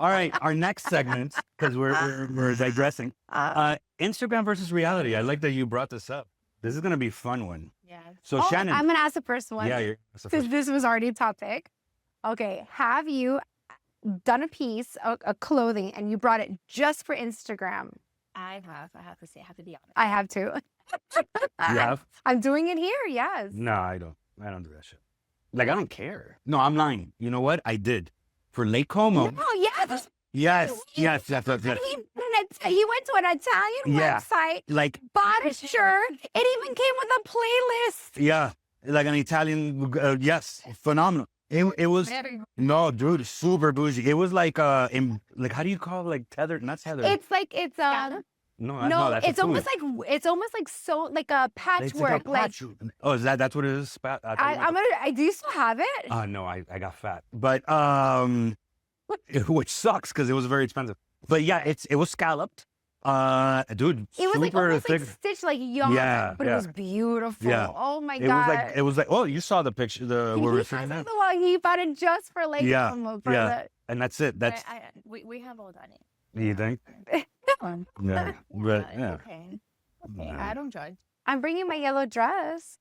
All right, our next segment, because we're digressing. Instagram versus reality. I like that you brought this up. This is gonna be a fun one. Yeah. So Shannon, I'm gonna ask the first one. yeah, that's the Because first. this was already a topic. Okay, have you done a piece of clothing and you brought it just for Instagram? I have to say, I have to be honest. I have to. You have? I'm doing it here. Yes. No, I don't. I don't do that shit. Like I don't care. No, I'm lying. You know what? I did for Lake Como. No, yes. Yes. He went to an Italian Yeah. website, Like bought a shirt. It even came with a playlist. yeah, like an Italian. Yes, phenomenal. It was no, dude, super bougie. It was like like how do you call it? Like tethered? Not tethered. It's like it's no, that's it's almost like so like a patchwork. Oh, that's what it is? Do you still have it? No, I got fat, but which sucks because it was very expensive. But yeah, it was scalloped. Dude, It was like super almost thick. like stitched like yarn, Yeah, but it was beautiful. Yeah. Oh my It god! was like oh, you saw the picture. Where we're saying that. He bought it just for like Yeah, for yeah. And that's it. That's We have all done it. you think? Yeah, but yeah. Okay. I don't judge. I'm bringing my yellow dress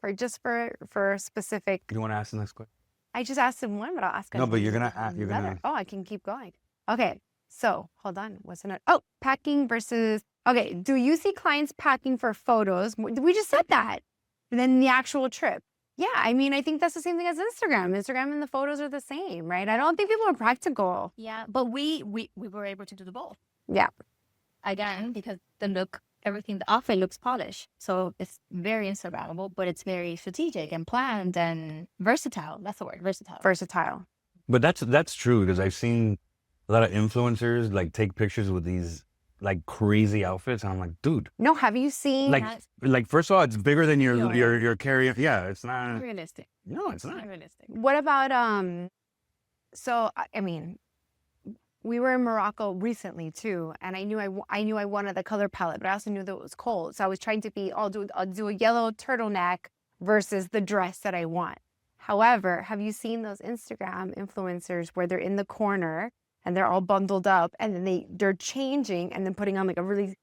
for specific. You want to ask the next question? I just asked him one, but I'll ask. No, but you're another. gonna. Oh, I can keep going. Okay, so hold on. What's another? Oh, packing versus. Okay, do you see clients packing for photos? We just said that. And then the actual trip. Yeah, I mean, I think that's the same thing as Instagram. Instagram and the photos are the same, right? I don't think people are practical. Yeah, but we were able to do the both. Yeah. Again, because the outfit looks polished. So it's very Instagrammable, but it's very strategic and planned and versatile. That's the word, versatile. Versatile. But that's true because I've seen a lot of influencers like take pictures with these like crazy outfits, and I'm like, dude. No, have you seen like first of all, it's bigger than your carry. Yeah, it's not realistic. No, it's not realistic. What about so I mean, we were in Morocco recently too, and I knew I wanted the color palette, but I also knew that it was cold. So I was trying to I'll do a yellow turtleneck versus the dress that I want. However, have you seen those Instagram influencers where they're in the corner and they're all bundled up and then they're changing and then putting on like a really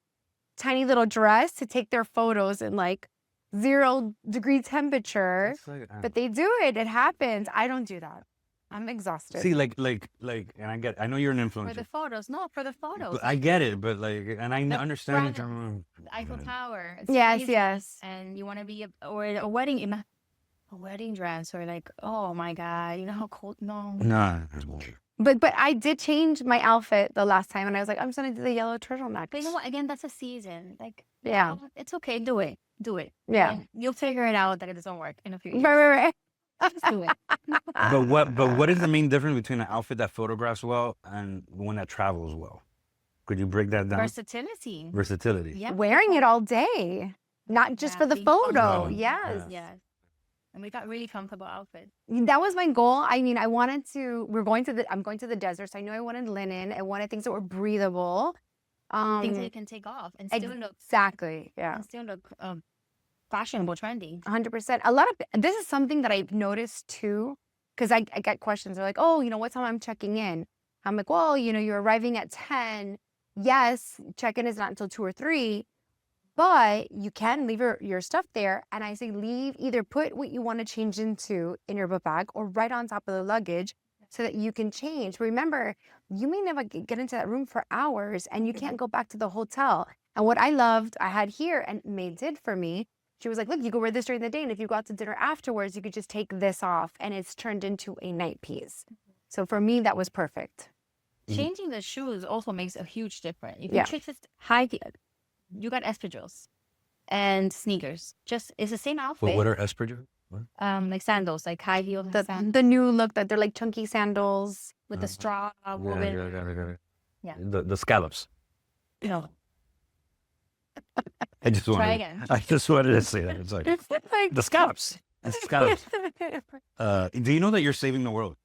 tiny little dress to take their photos in like 0-degree temperature? But they do it. It happens. I don't do that. I'm exhausted. See, like, and I know you're an influencer. For the photos, no, for the photos. But I get it, but like, and I understand. The Eiffel Tower. Yes, crazy. yes. And you want to be a wedding dress, or like, oh my god, you know how cold? No. Nah. But I did change my outfit the last time, and I was like, I'm just gonna do the yellow turtleneck. But you know what? Again, that's a season. Like, yeah, it's okay. Do it. Yeah, and you'll figure it out that it doesn't work in a few years. Right. Just do it. But what is the main difference between an outfit that photographs well and one that travels well? Could you break that down? Versatility. Yeah. Wearing it all day, not just for the photo. Oh, yes. And we got really comfortable outfits. That was my goal. I mean, I'm going to the desert, so I knew I wanted linen. I wanted things that were breathable. Things that you can take off and still look. Exactly, yeah. And still look fashionable, trendy. 100%. This is something that I've noticed too, because I get questions. They're like, oh, what time I'm checking in? I'm like, well, you're arriving at 10. Yes, check-in is not until 2 or 3. But you can leave your stuff there. And I say either put what you want to change into in your book bag or right on top of the luggage so that you can change. Remember, you may never get into that room for hours and you can't go back to the hotel. And what I had here and May did for me, she was like, look, you can wear this during the day. And if you go out to dinner afterwards, you could just take this off and it's turned into a night piece. So for me, that was perfect. Changing the shoes also makes a huge difference. If you choose high heel, you got espadrilles and sneakers. It's the same outfit. What are espadrilles? Like sandals, like high heel. The new look that they're like chunky sandals with the straw woven. Yeah. The scallops. No. I just wanted to say that. It's like the scallops. The scallops. Do you know that you're saving the world?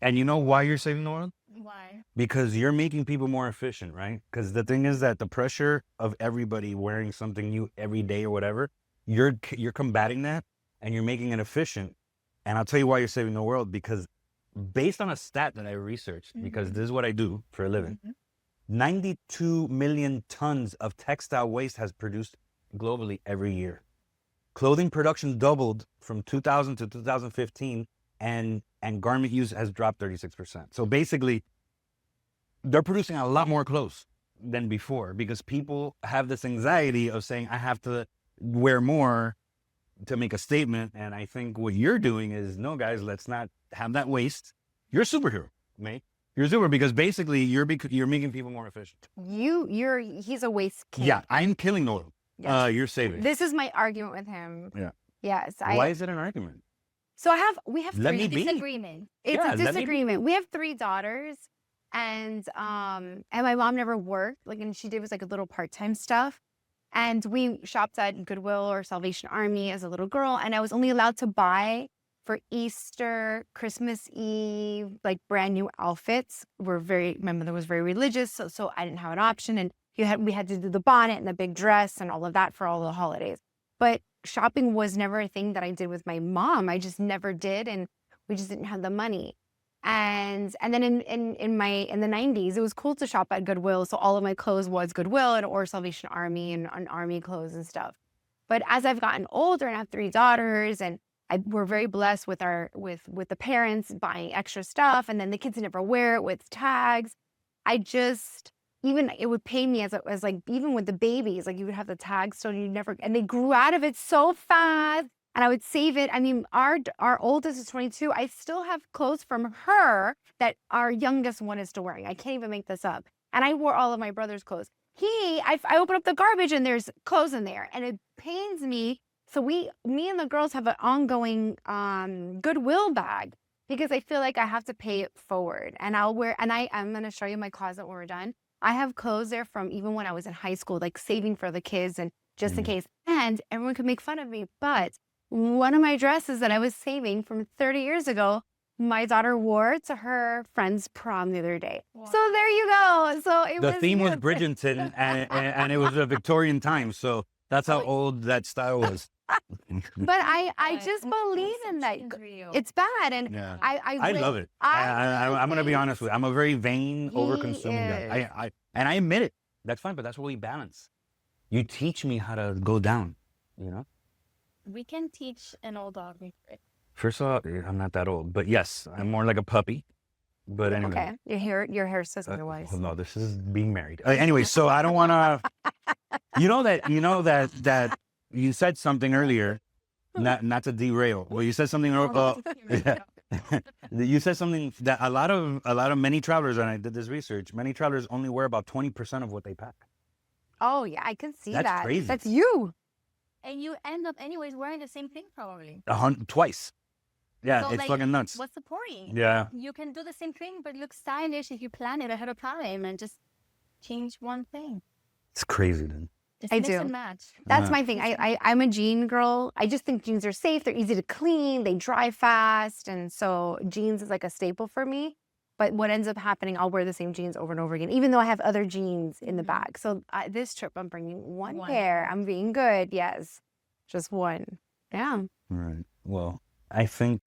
And you know why you're saving the world? Why? Because you're making people more efficient, right? Because the thing is that the pressure of everybody wearing something new every day or whatever, you're combating that and you're making it efficient. And I'll tell you why you're saving the world, because based on a stat that I researched, because this is what I do for a living, Mhm. 92 million tons of textile waste has produced globally every year. Clothing production doubled from 2000 to 2015, and garment use has dropped 36%. So basically, they're producing a lot more clothes than before because people have this anxiety of saying, I have to wear more to make a statement. And I think what you're doing is, no, guys, let's not have that waste. You're a superhero, mate. You're a super because basically you're making people more efficient. He's a waste king. Yeah, I'm killing the world. Yes. You're saving. This is my argument with him. Yeah. Yes. Why is it an argument? So we have Let three. me be. Disagreement. It's Yeah, a let me be. disagreement. We have 3 daughters, and my mom never worked. Like, and she did was like a little part-time stuff. And we shopped at Goodwill or Salvation Army as a little girl, and I was only allowed to buy for Easter, Christmas Eve, like brand new outfits. My mother was very religious, so I didn't have an option, and we had to do the bonnet and the big dress and all of that for all the holidays. But shopping was never a thing that I did with my mom. I just never did, and we just didn't have the money. And then in the 90s, it was cool to shop at Goodwill. So all of my clothes was Goodwill or Salvation Army and army clothes and stuff. But as I've gotten older and I have 3 daughters, and we're very blessed with the parents buying extra stuff, and then the kids never wear it with tags. Even it would pain me as like, even with the babies, like you would have the tags, so and they grew out of it so fast. And I would save it. I mean, our oldest is 22. I still have clothes from her that our youngest one is still wearing. I can't even make this up. And I wore all of my brother's clothes. I open up the garbage and there's clothes in there, and it pains me. So me and the girls have an ongoing Goodwill bag because I feel like I have to pay it forward. And I'm going to show you my closet when we're done. I have clothes there from even when I was in high school, like saving for the kids and just in case. And everyone could make fun of me, but one of my dresses that I was saving from 30 years ago, my daughter wore to her friend's prom the other day. Wow. So there you go. So The theme was Bridgerton, and it was a Victorian time. So that's how old that style was. But I just believe in that. It's bad, and Yeah. I love it. I'm going to be honest with you. I'm a very vain, over-consuming guy. And I admit it. That's fine, but that's what we balance. You teach me how to go down, you know? We can teach an old dog. First of all, I'm not that old, but yes, I'm more like a puppy. But anyway. Okay, your hair says otherwise. Well, no, this is being married. Anyway, so I don't want to. You know that you said something earlier, not to derail. Well, you said something. You said something that a lot of many travelers, and I did this research. Many travelers only wear about 20% of what they pack. Oh yeah, I can see That's that. crazy. That's you. And you end up anyways wearing the same thing probably. Twice. Yeah, So, it's like, fucking nuts. What's the point? Yeah. You can do the same thing, but look stylish if you plan it ahead of time and just change one thing. It's crazy, dude. Just I mix do. and match. That's my thing. I'm a jean girl. I just think jeans are safe. They're easy to clean. They dry fast. And so jeans is like a staple for me. But what ends up happening, I'll wear the same jeans over and over again, even though I have other jeans in the bag. So this trip, I'm bringing one pair. I'm being good. Yes. Just one. Yeah. All right. Well, I think